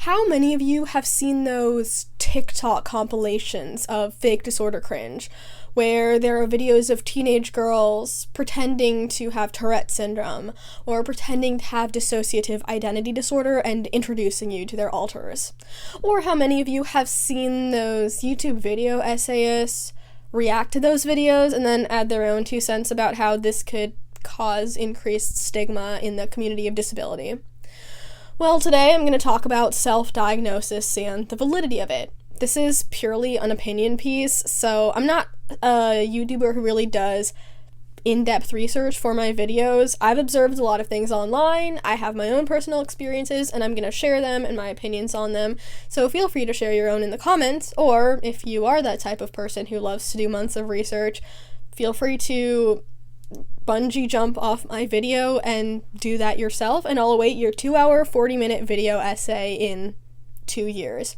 How many of you have seen those TikTok compilations of fake disorder cringe, where there are videos of teenage girls pretending to have Tourette syndrome, or pretending to have dissociative identity disorder and introducing you to their alters? Or how many of you have seen those YouTube video essayists react to those videos and then add their own 2 cents about how this could cause increased stigma in the community of disability? Well, today I'm going to talk about self-diagnosis and the validity of it. This is purely an opinion piece, so I'm not a YouTuber who really does in-depth research for my videos. I've observed a lot of things online, I have my own personal experiences, and I'm going to share them and my opinions on them, so feel free to share your own in the comments, or if you are that type of person who loves to do months of research, feel free to bungee jump off my video and do that yourself, and I'll await your 2-hour, 40-minute video essay in 2 years.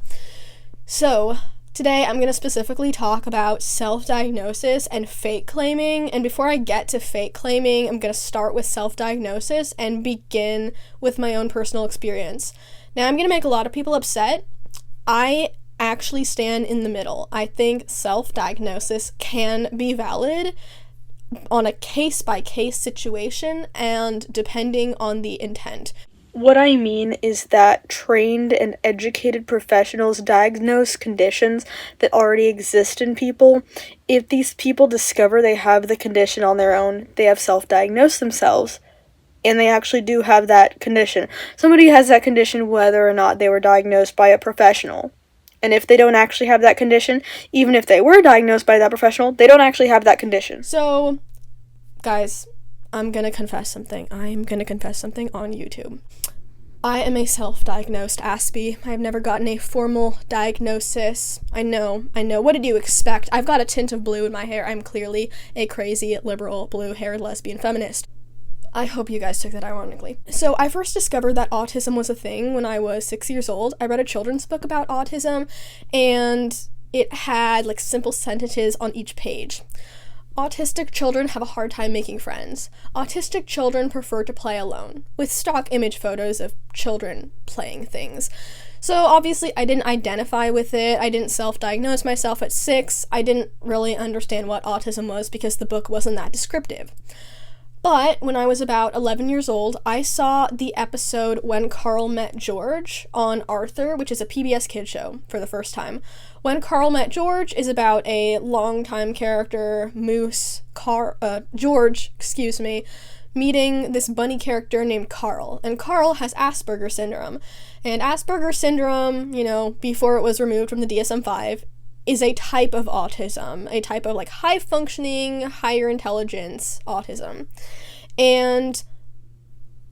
So, today I'm going to specifically talk about self-diagnosis and fake claiming, and before I get to fake claiming, I'm going to start with self-diagnosis and begin with my own personal experience. Now, I'm going to make a lot of people upset. I actually stand in the middle. I think self-diagnosis can be valid on a case-by-case situation and depending on the intent. What I mean is that trained and educated professionals diagnose conditions that already exist in people. If these people discover they have the condition on their own, they have self-diagnosed themselves, and they actually do have that condition. Somebody has that condition whether or not they were diagnosed by a professional. And if they don't actually have that condition, even if they were diagnosed by that professional, they don't actually have that condition. So, guys, I'm gonna confess something. I'm gonna confess something on YouTube. I am a self-diagnosed Aspie. I've never gotten a formal diagnosis. I know. What did you expect? I've got a tint of blue in my hair. I'm clearly a crazy, liberal, blue-haired lesbian feminist. I hope you guys took that ironically. So I first discovered that autism was a thing when I was 6 years old. I read a children's book about autism, and it had like simple sentences on each page. Autistic children have a hard time making friends. Autistic children prefer to play alone, with stock image photos of children playing things. So obviously I didn't identify with it. I didn't self-diagnose myself at 6. I didn't really understand what autism was because the book wasn't that descriptive. But when I was about 11 years old, I saw the episode When Carl Met George on Arthur, which is a PBS Kids show, for the first time. When Carl Met George is about a longtime character, George, meeting this bunny character named Carl. And Carl has Asperger's syndrome. And Asperger's syndrome, before it was removed from the DSM-5, is a type of autism, a type of high-functioning, higher intelligence autism. And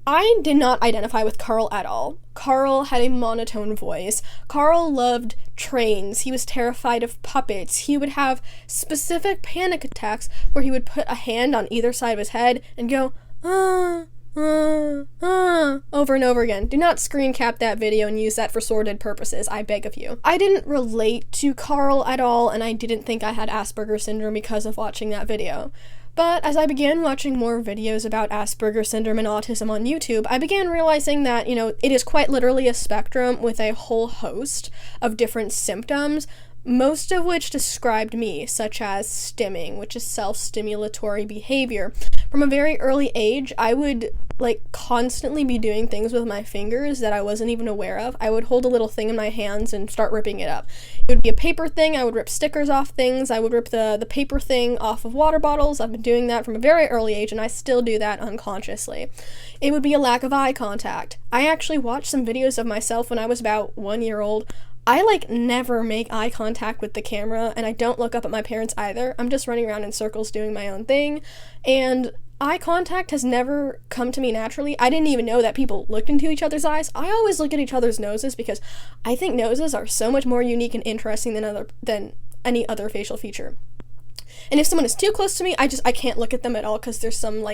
I did not identify with Carl at all. Carl had a monotone voice. Carl loved trains. He was terrified of puppets. He would have specific panic attacks where he would put a hand on either side of his head and go, over and over again. Do not screen cap that video and use that for sordid purposes, I beg of you. I didn't relate to Carl at all, and I didn't think I had Asperger's syndrome because of watching that video. But as I began watching more videos about Asperger's syndrome and autism on YouTube, I began realizing that, it is quite literally a spectrum with a whole host of different symptoms, most of which described me, such as stimming, which is self-stimulatory behavior. From a very early age, I would constantly be doing things with my fingers that I wasn't even aware of. I would hold a little thing in my hands and start ripping it up. It would be a paper thing. I would rip stickers off things. I would rip the paper thing off of water bottles. I've been doing that from a very early age, and I still do that unconsciously. It would be a lack of eye contact. I actually watched some videos of myself when I was about 1 year old. I never make eye contact with the camera, and I don't look up at my parents either. I'm just running around in circles doing my own thing, and eye contact has never come to me naturally. I didn't even know that people looked into each other's eyes. I always look at each other's noses because I think noses are so much more unique and interesting than any other facial feature. And if someone is too close to me, I can't look at them at all because there's some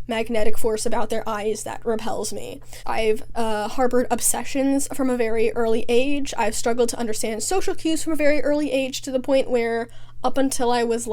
magnetic force about their eyes that repels me. I've harbored obsessions from a very early age. I've struggled to understand social cues from a very early age, to the point where up until I was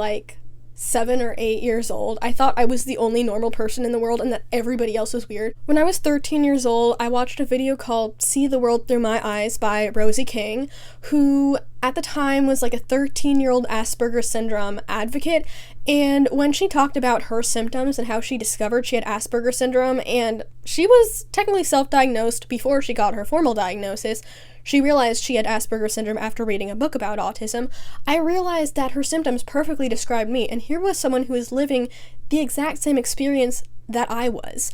7 or 8 years old, I thought I was the only normal person in the world and that everybody else was weird. When I was 13 years old, I watched a video called See the World Through My Eyes by Rosie King, who at the time was like a 13-year-old Asperger's syndrome advocate, and when she talked about her symptoms and how she discovered she had Asperger's syndrome, and she was technically self-diagnosed before she got her formal diagnosis, she realized she had Asperger's syndrome after reading a book about autism. I realized that her symptoms perfectly described me, and here was someone who was living the exact same experience that I was.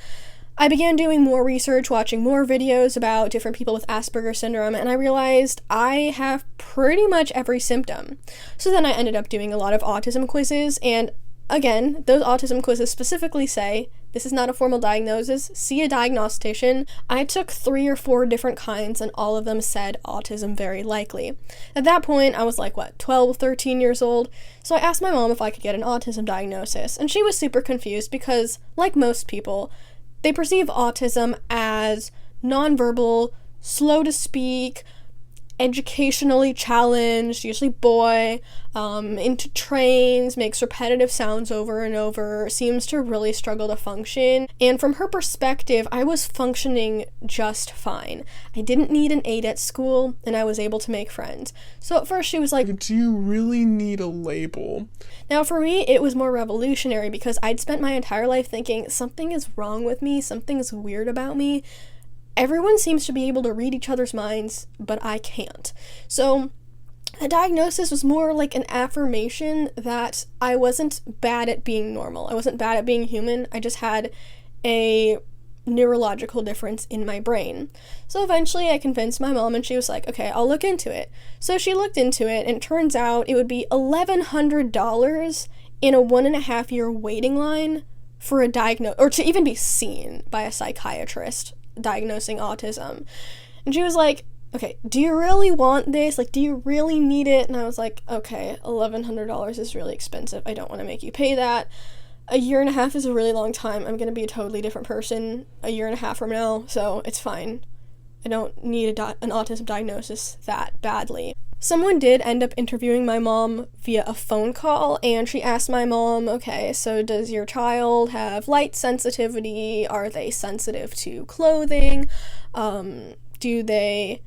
I began doing more research, watching more videos about different people with Asperger's syndrome, and I realized I have pretty much every symptom. So then I ended up doing a lot of autism quizzes, and again, those autism quizzes specifically say, this is not a formal diagnosis, see a diagnostician. I took 3 or 4 different kinds, and all of them said autism very likely. At that point, I was like, 12, 13 years old? So I asked my mom if I could get an autism diagnosis, and she was super confused because, like most people, they perceive autism as nonverbal, slow to speak, educationally challenged, usually boy, into trains, makes repetitive sounds over and over, seems to really struggle to function. And from her perspective, I was functioning just fine. I didn't need an aide at school, and I was able to make friends. So at first she was like, do you really need a label? Now for me, it was more revolutionary because I'd spent my entire life thinking something is wrong with me, something's weird about me. Everyone seems to be able to read each other's minds, but I can't. So a diagnosis was more like an affirmation that I wasn't bad at being normal. I wasn't bad at being human. I just had a neurological difference in my brain. So eventually I convinced my mom, and she was like, okay, I'll look into it. So she looked into it, and it turns out it would be $1,100 in a 1.5-year waiting line for a or to even be seen by a psychiatrist diagnosing autism. And she was like, okay, do you really want this? Like, do you really need it? And I was like, okay, $1,100 is really expensive. I don't want to make you pay that. 1.5 years is a really long time. I'm going to be a totally different person 1.5 years from now, so it's fine. I don't need an autism diagnosis that badly. Someone did end up interviewing my mom via a phone call, and she asked my mom, okay, so does your child have light sensitivity? Are they sensitive to clothing? Do they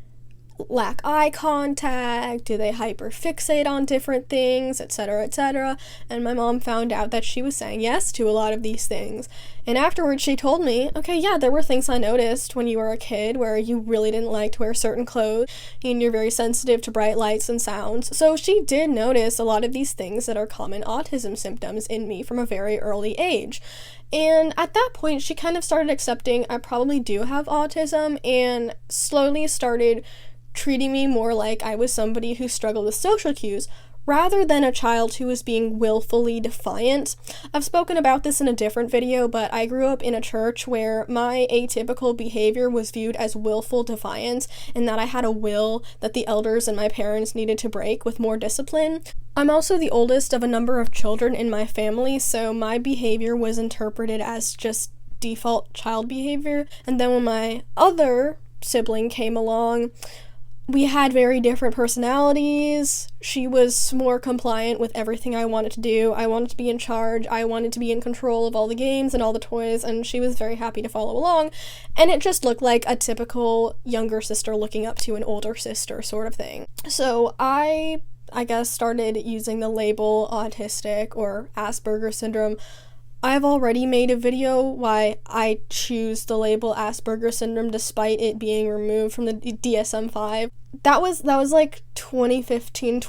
lack eye contact? Do they hyperfixate on different things, etc., etc.? And my mom found out that she was saying yes to a lot of these things. And afterwards she told me, okay, yeah, there were things I noticed when you were a kid where you really didn't like to wear certain clothes and you're very sensitive to bright lights and sounds. So she did notice a lot of these things that are common autism symptoms in me from a very early age. And at that point, she kind of started accepting I probably do have autism and slowly started treating me more like I was somebody who struggled with social cues rather than a child who was being willfully defiant. I've spoken about this in a different video, but I grew up in a church where my atypical behavior was viewed as willful defiance, and that I had a will that the elders and my parents needed to break with more discipline. I'm also the oldest of a number of children in my family, so my behavior was interpreted as just default child behavior. And then when my other sibling came along, we had very different personalities. She was more compliant with everything I wanted to do. I wanted to be in charge. I wanted to be in control of all the games and all the toys, and she was very happy to follow along. And it just looked like a typical younger sister looking up to an older sister sort of thing. So I guess started using the label autistic or Asperger's syndrome. I've already made a video why I choose the label Asperger's syndrome despite it being removed from the DSM-5. That was like 2017,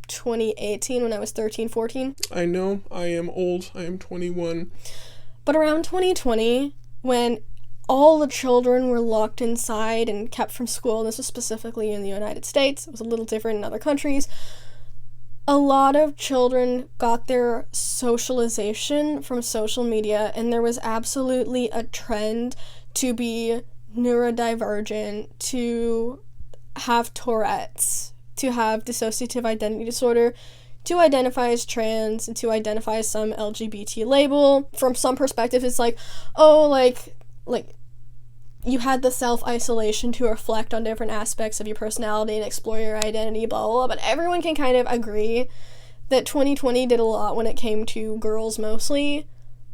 2018 when I was 13, 14. I know, I am old. I am 21. But around 2020, when all the children were locked inside and kept from school, and this was specifically in the United States, it was a little different in other countries, a lot of children got their socialization from social media, and there was absolutely a trend to be neurodivergent, to have Tourette's, to have dissociative identity disorder, to identify as trans, and to identify as some LGBT label. From some perspectives, it's like, oh, like you had the self-isolation to reflect on different aspects of your personality and explore your identity, blah, blah, blah. But everyone can kind of agree that 2020 did a lot when it came to girls mostly,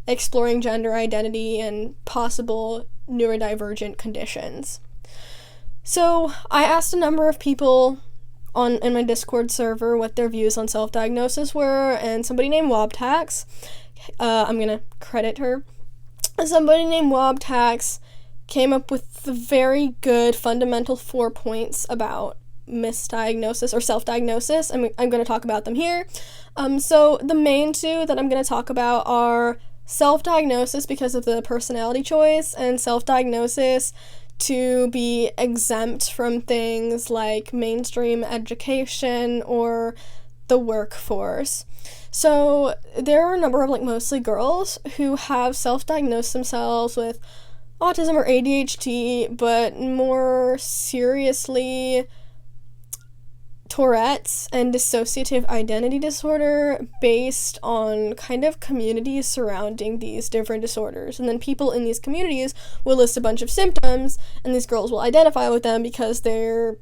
exploring gender identity and possible neurodivergent conditions. So I asked a number of people in my Discord server what their views on self-diagnosis were, and somebody named Wobtax, I'm gonna credit her, somebody named Wobtax came up with the very good fundamental 4 points about misdiagnosis or self-diagnosis, and I'm going to talk about them here. So the main two that I'm going to talk about are self-diagnosis because of the personality choice, and self-diagnosis to be exempt from things like mainstream education or the workforce. So there are a number of mostly girls who have self-diagnosed themselves with autism or ADHD, but more seriously Tourette's and dissociative identity disorder based on kind of communities surrounding these different disorders. And then people in these communities will list a bunch of symptoms, and these girls will identify with them because they're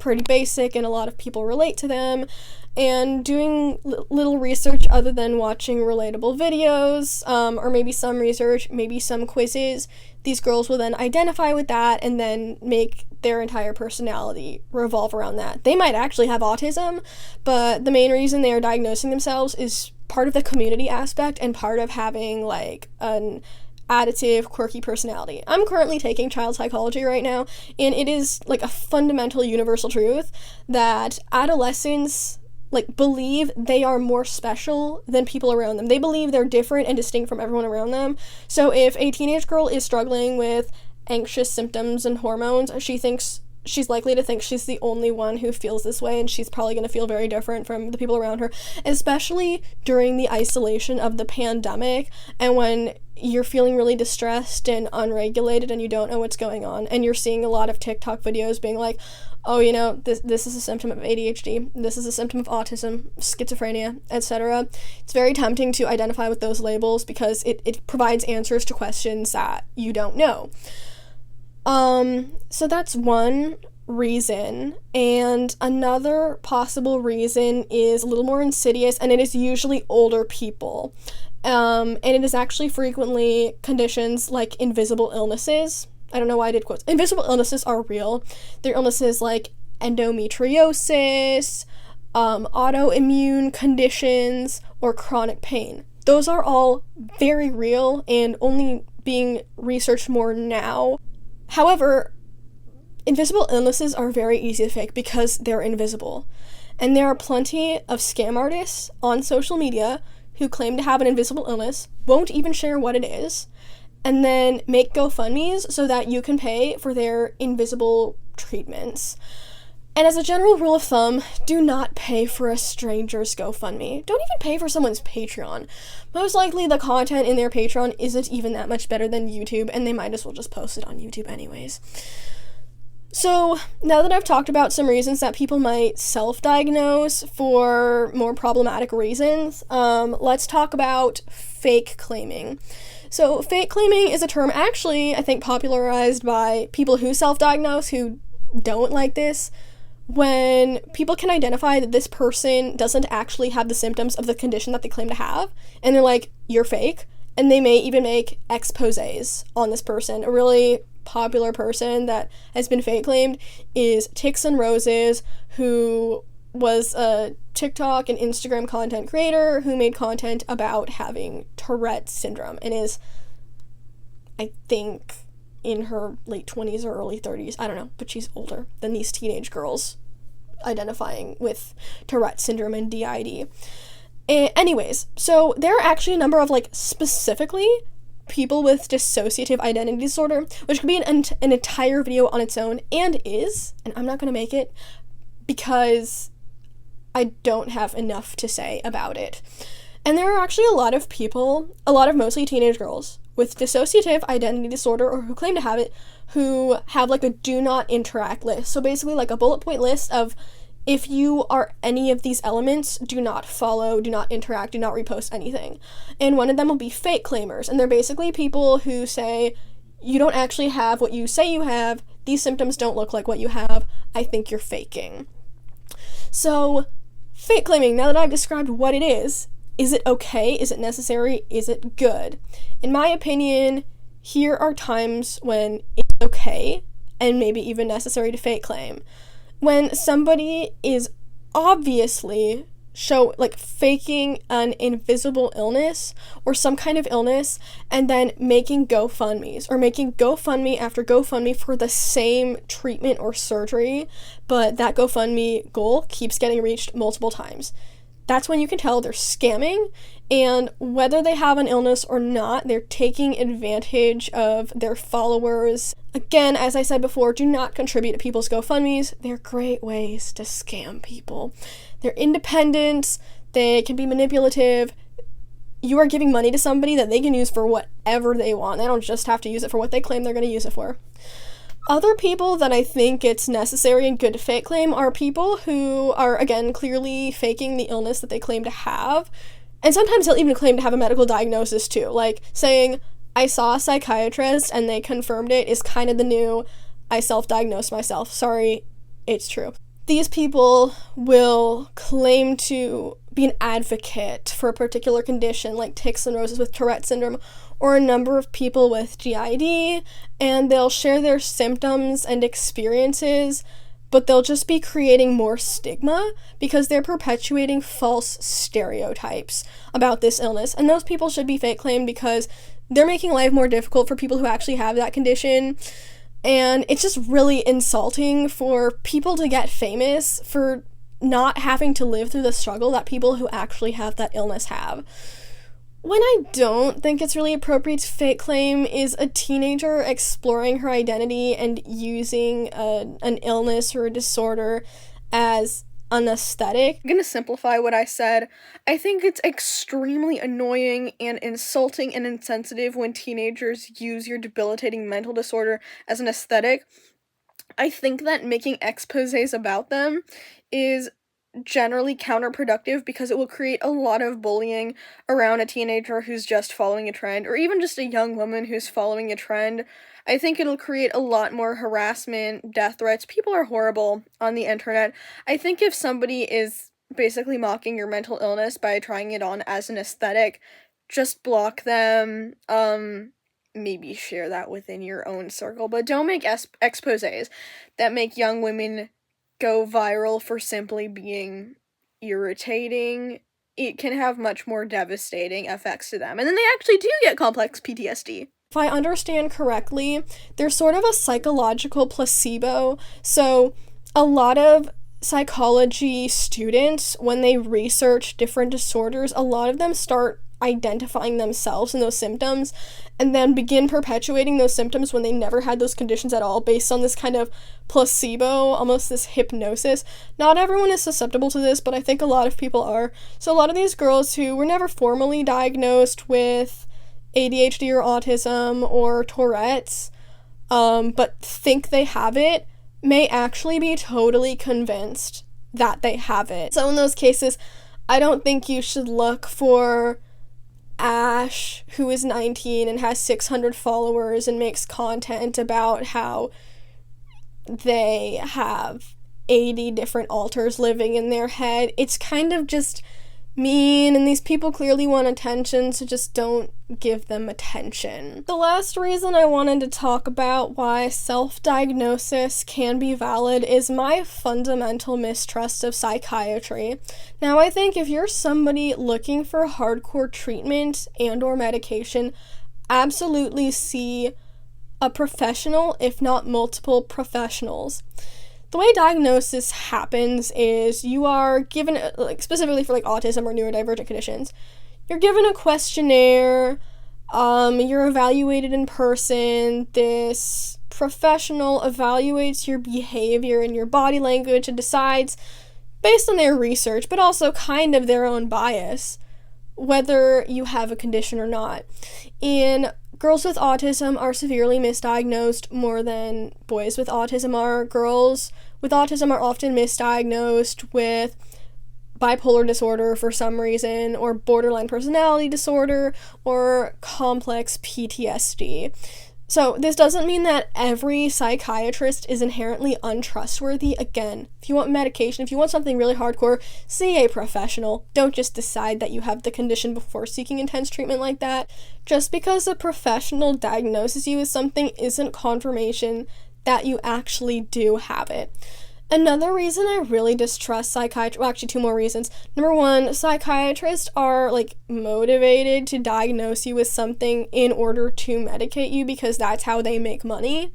pretty basic and a lot of people relate to them. And doing little research other than watching relatable videos, or maybe some research, maybe some quizzes, these girls will then identify with that and then make their entire personality revolve around that. They might actually have autism, but the main reason they are diagnosing themselves is part of the community aspect and part of having an additive, quirky personality. I'm currently taking child psychology right now, and it is a fundamental universal truth that adolescents believe they are more special than people around them. They believe they're different and distinct from everyone around them. So if a teenage girl is struggling with anxious symptoms and hormones, she's likely to think she's the only one who feels this way, and she's probably going to feel very different from the people around her, especially during the isolation of the pandemic and when you're feeling really distressed and unregulated and you don't know what's going on, and you're seeing a lot of TikTok videos being like, oh, this is a symptom of ADHD, this is a symptom of autism, schizophrenia, etc. It's very tempting to identify with those labels because it provides answers to questions that you don't know. So that's one reason, and another possible reason is a little more insidious, and it is usually older people. And it is actually frequently conditions like invisible illnesses. I don't know why I did quotes. Invisible illnesses are real. They're illnesses like endometriosis, autoimmune conditions, or chronic pain. Those are all very real and only being researched more now. However, invisible illnesses are very easy to fake because they're invisible. And there are plenty of scam artists on social media who claim to have an invisible illness, won't even share what it is, and then make GoFundMes so that you can pay for their invisible treatments. And as a general rule of thumb, do not pay for a stranger's GoFundMe. Don't even pay for someone's Patreon. Most likely the content in their Patreon isn't even that much better than YouTube, and they might as well just post it on YouTube anyways. So, now that I've talked about some reasons that people might self-diagnose for more problematic reasons, let's talk about fake claiming. So, fake claiming is a term actually, I think, popularized by people who self-diagnose, who don't like this, when people can identify that this person doesn't actually have the symptoms of the condition that they claim to have, and they're like, you're fake, and they may even make exposés on this person. A really popular person that has been fake claimed is Tixon Roses, who was a TikTok and Instagram content creator who made content about having Tourette's syndrome and is, I think, in her late 20s or early 30s. I don't know, but she's older than these teenage girls identifying with Tourette's syndrome and DID. Anyways, so there are actually a number of specifically people with dissociative identity disorder, which could be an entire video on its own, and I'm not going to make it because I don't have enough to say about it. And there are actually a lot of people, a lot of mostly teenage girls, with dissociative identity disorder, or who claim to have it, who have a do not interact list. So basically a bullet point list of, if you are any of these elements, do not follow, do not interact, do not repost anything. And one of them will be fake claimers, and they're basically people who say, you don't actually have what you say you have. These symptoms don't look like what you have. I think you're faking. So, fake claiming, now that I've described what it is it okay? Is it necessary? Is it good? In my opinion, here are times when it's okay and maybe even necessary to fake claim. When somebody is obviously faking an invisible illness or some kind of illness and then making GoFundMes or making GoFundMe after GoFundMe for the same treatment or surgery, but that GoFundMe goal keeps getting reached multiple times. That's when you can tell they're scamming, and whether they have an illness or not, they're taking advantage of their followers. Again, as I said before, do not contribute to people's GoFundMes. They're great ways to scam people. They're independent, they can be manipulative. You are giving money to somebody that they can use for whatever they want. They don't just have to use it for what they claim they're going to use it for. Other people that I think it's necessary and good to fake claim are people who are, again, clearly faking the illness that they claim to have. And sometimes they'll even claim to have a medical diagnosis too. Like saying, I saw a psychiatrist and they confirmed it is kind of the new, I self-diagnosed myself. Sorry, it's true. These people will claim to be an advocate for a particular condition like tics and roses with Tourette syndrome or a number of people with GID, and they'll share their symptoms and experiences, but they'll just be creating more stigma because they're perpetuating false stereotypes about this illness. And those people should be fake claimed because they're making life more difficult for people who actually have that condition. And it's just really insulting for people to get famous for not having to live through the struggle that people who actually have that illness have. When I don't think it's really appropriate to fake claim is a teenager exploring her identity and using an illness or a disorder as an aesthetic. I'm gonna simplify what I said. I think it's extremely annoying and insulting and insensitive when teenagers use your debilitating mental disorder as an aesthetic. I think that making exposés about them is generally counterproductive because it will create a lot of bullying around a teenager who's just following a trend, or even just a young woman who's following a trend. I think it'll create a lot more harassment, death threats. People are horrible on the internet. I think if somebody is basically mocking your mental illness by trying it on as an aesthetic, just block them. Maybe share that within your own circle, but don't make exposés that make young women go viral for simply being irritating. It can have much more devastating effects to them, and then they actually do get complex PTSD. If I understand correctly, there's sort of a psychological placebo. So a lot of psychology students, when they research different disorders, a lot of them start identifying themselves and those symptoms and then begin perpetuating those symptoms when they never had those conditions at all, based on this kind of placebo, almost this hypnosis. Not everyone is susceptible to this, but I think a lot of people are. So a lot of these girls who were never formally diagnosed with ADHD or autism or Tourette's, but think they have it, may actually be totally convinced that they have it. So in those cases, I don't think you should look for Ash, who is 19 and has 600 followers and makes content about how they have 80 different alters living in their head. It's kind of just mean, and these people clearly want attention, so just don't give them attention. The last reason I wanted to talk about why self-diagnosis can be valid is my fundamental mistrust of psychiatry. Now, I think if you're somebody looking for hardcore treatment and or medication, absolutely see a professional, if not multiple professionals. The way diagnosis happens is you are given, specifically for autism or neurodivergent conditions, you're given a questionnaire, you're evaluated in person. This professional evaluates your behavior and your body language and decides, based on their research, but also kind of their own bias, whether you have a condition or not. Girls with autism are severely misdiagnosed more than boys with autism are. Girls with autism are often misdiagnosed with bipolar disorder for some reason, or borderline personality disorder, or complex PTSD. So this doesn't mean that every psychiatrist is inherently untrustworthy. Again, if you want medication, if you want something really hardcore, see a professional. Don't just decide that you have the condition before seeking intense treatment like that. Just because a professional diagnoses you with something isn't confirmation that you actually do have it. Another reason I really distrust psychiatry, well, actually 2 more reasons. Number 1, psychiatrists are, motivated to diagnose you with something in order to medicate you because that's how they make money.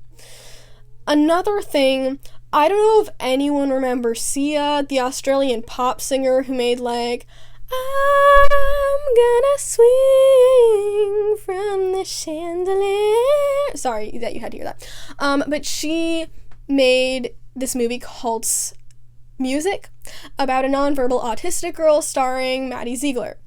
Another thing, I don't know if anyone remembers Sia, the Australian pop singer who made, I'm gonna swing from the chandelier. Sorry that you had to hear that. But she made this movie called Music about a nonverbal autistic girl starring Maddie Ziegler.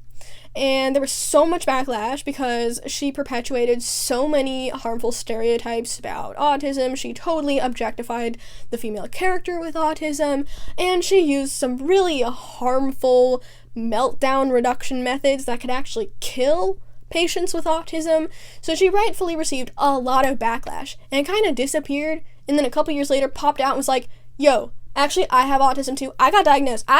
And there was so much backlash because she perpetuated so many harmful stereotypes about autism. She totally objectified the female character with autism, and she used some really harmful meltdown reduction methods that could actually kill patients with autism. So she rightfully received a lot of backlash and kind of disappeared, and then a couple years later popped out and was like, yo, actually I have autism too. I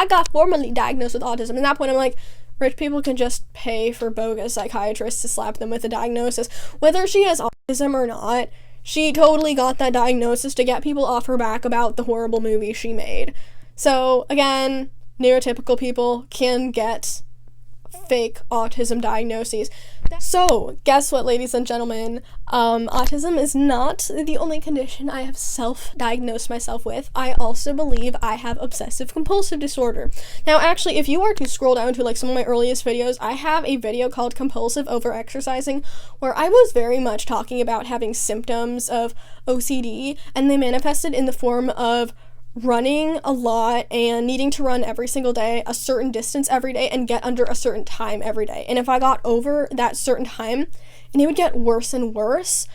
got formally diagnosed with autism. And at that point I'm like, rich people can just pay for bogus psychiatrists to slap them with a diagnosis. Whether she has autism or not, she totally got that diagnosis to get people off her back about the horrible movie she made. So again, neurotypical people can get fake autism diagnoses. So, guess what, ladies and gentlemen? Autism is not the only condition I have self-diagnosed myself with. I also believe I have obsessive-compulsive disorder. Now, actually, if you are to scroll down to, some of my earliest videos, I have a video called Compulsive Overexercising, where I was very much talking about having symptoms of OCD, and they manifested in the form of running a lot and needing to run every single day, a certain distance every day, and get under a certain time every day. And if I got over that certain time, and it would get worse and worse,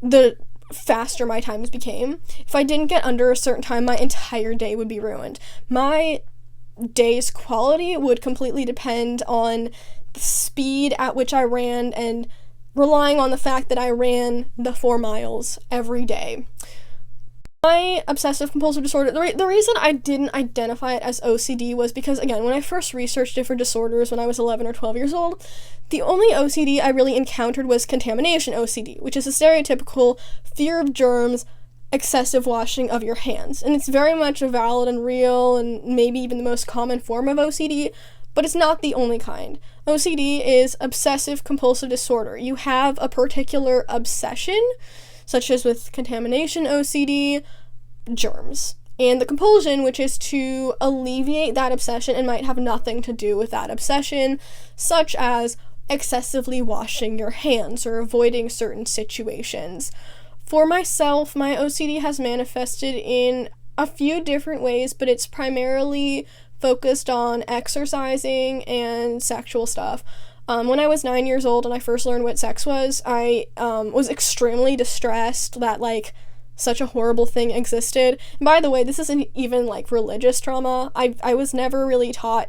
the faster my times became. If I didn't get under a certain time, my entire day would be ruined. My day's quality would completely depend on the speed at which I ran and relying on the fact that I ran the 4 miles every day. My obsessive-compulsive disorder, the reason I didn't identify it as OCD was because, again, when I first researched different disorders when I was 11 or 12 years old, the only OCD I really encountered was contamination OCD, which is a stereotypical fear of germs, excessive washing of your hands. And it's very much a valid and real and maybe even the most common form of OCD, but it's not the only kind. OCD is obsessive-compulsive disorder. You have a particular obsession, such as with contamination OCD, germs. And the compulsion, which is to alleviate that obsession and might have nothing to do with that obsession, such as excessively washing your hands or avoiding certain situations. For myself, my OCD has manifested in a few different ways, but it's primarily focused on exercising and sexual stuff. When I was 9 years old and I first learned what sex was, I was extremely distressed that, such a horrible thing existed. And by the way, this isn't even, religious trauma. I was never really taught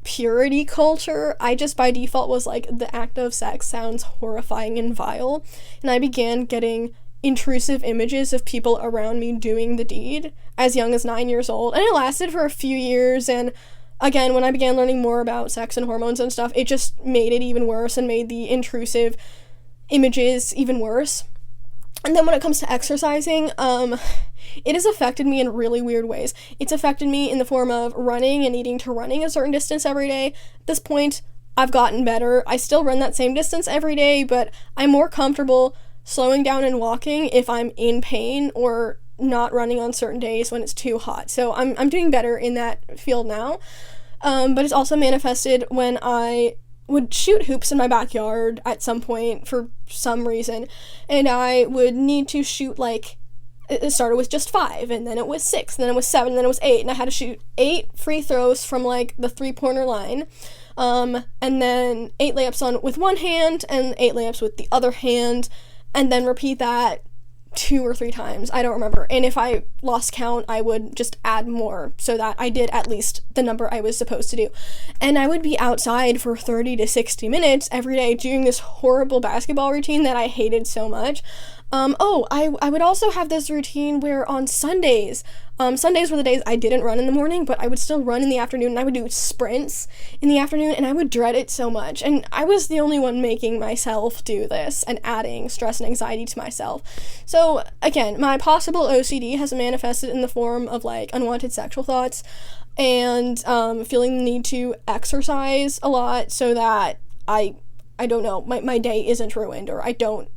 purity culture. I just, by default, was the act of sex sounds horrifying and vile. And I began getting intrusive images of people around me doing the deed as young as 9 years old. And it lasted for a few years, and again, when I began learning more about sex and hormones and stuff, it just made it even worse and made the intrusive images even worse. And then when it comes to exercising, it has affected me in really weird ways. It's affected me in the form of running and needing to running a certain distance every day. At this point, I've gotten better. I still run that same distance every day, but I'm more comfortable slowing down and walking if I'm in pain or not running on certain days when it's too hot. So I'm doing better in that field now. But it's also manifested when I would shoot hoops in my backyard at some point for some reason, and I would need to shoot it started with just 5, and then it was 6, and then it was 7, and then it was 8, and I had to shoot 8 free throws from the 3-pointer line, and then 8 layups with one hand and 8 layups with the other hand, and then repeat that 2 or 3 times. I don't remember. And if I lost count, I would just add more so that I did at least the number I was supposed to do. And I would be outside for 30 to 60 minutes every day doing this horrible basketball routine that I hated so much. I would also have this routine where on Sundays, Sundays were the days I didn't run in the morning, but I would still run in the afternoon, and I would do sprints in the afternoon, and I would dread it so much. And I was the only one making myself do this and adding stress and anxiety to myself. So, again, my possible OCD has manifested in the form of, like, unwanted sexual thoughts and feeling the need to exercise a lot so that I don't know, my day isn't ruined, or I don't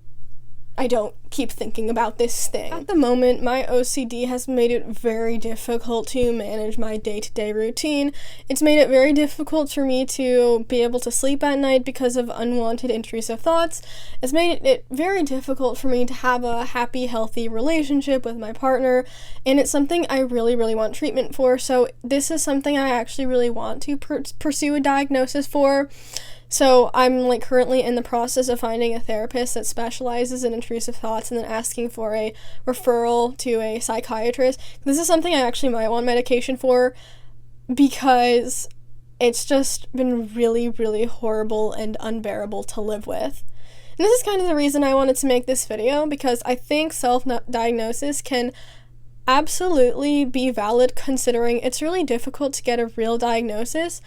keep thinking about this thing. At the moment, my OCD has made it very difficult to manage my day-to-day routine. It's made it very difficult for me to be able to sleep at night because of unwanted intrusive thoughts. It's made it very difficult for me to have a happy, healthy relationship with my partner, and it's something I really, really want treatment for. So this is something I actually really want to pursue a diagnosis for. So I'm, like, currently in the process of finding a therapist that specializes in intrusive thoughts and then asking for a referral to a psychiatrist. This is something I actually might want medication for because it's just been really, really horrible and unbearable to live with. And this is kind of the reason I wanted to make this video, because I think self-diagnosis can absolutely be valid, considering it's really difficult to get a real diagnosis.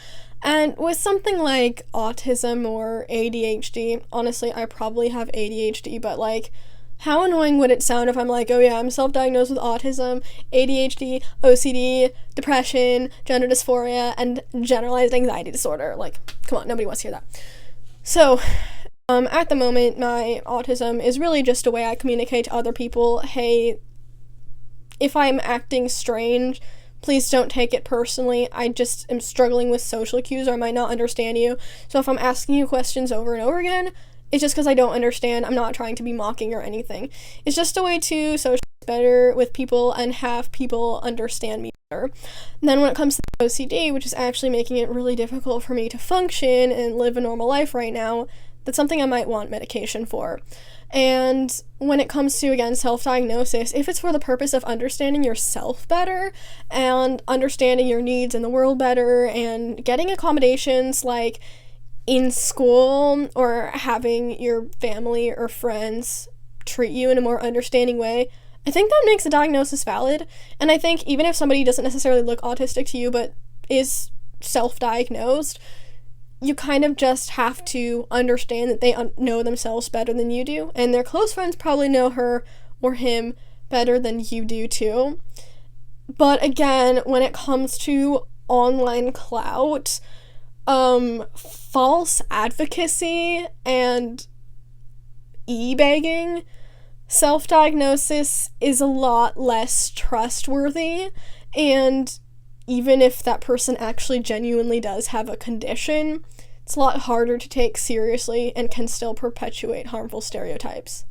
And with something like autism or ADHD, honestly, I probably have ADHD, but, like, how annoying would it sound if I'm like, oh yeah, I'm self-diagnosed with autism, ADHD, OCD, depression, gender dysphoria, and generalized anxiety disorder. Like, come on, nobody wants to hear that. So, at the moment, my autism is really just a way I communicate to other people, hey, if I'm acting strange, please don't take it personally. I just am struggling with social cues, or I might not understand you. So if I'm asking you questions over and over again, it's just because I don't understand. I'm not trying to be mocking or anything. It's just a way to socialize better with people and have people understand me better. And then when it comes to OCD, which is actually making it really difficult for me to function and live a normal life right now, that's something I might want medication for. And when it comes to, again, self-diagnosis, if it's for the purpose of understanding yourself better and understanding your needs in the world better and getting accommodations like in school or having your family or friends treat you in a more understanding way, I think that makes a diagnosis valid. And I think even if somebody doesn't necessarily look autistic to you but is self-diagnosed, you kind of just have to understand that they know themselves better than you do, and their close friends probably know her or him better than you do too. But again, when it comes to online clout, false advocacy, and e-begging, self-diagnosis is a lot less trustworthy, and even if that person actually genuinely does have a condition, it's a lot harder to take seriously and can still perpetuate harmful stereotypes.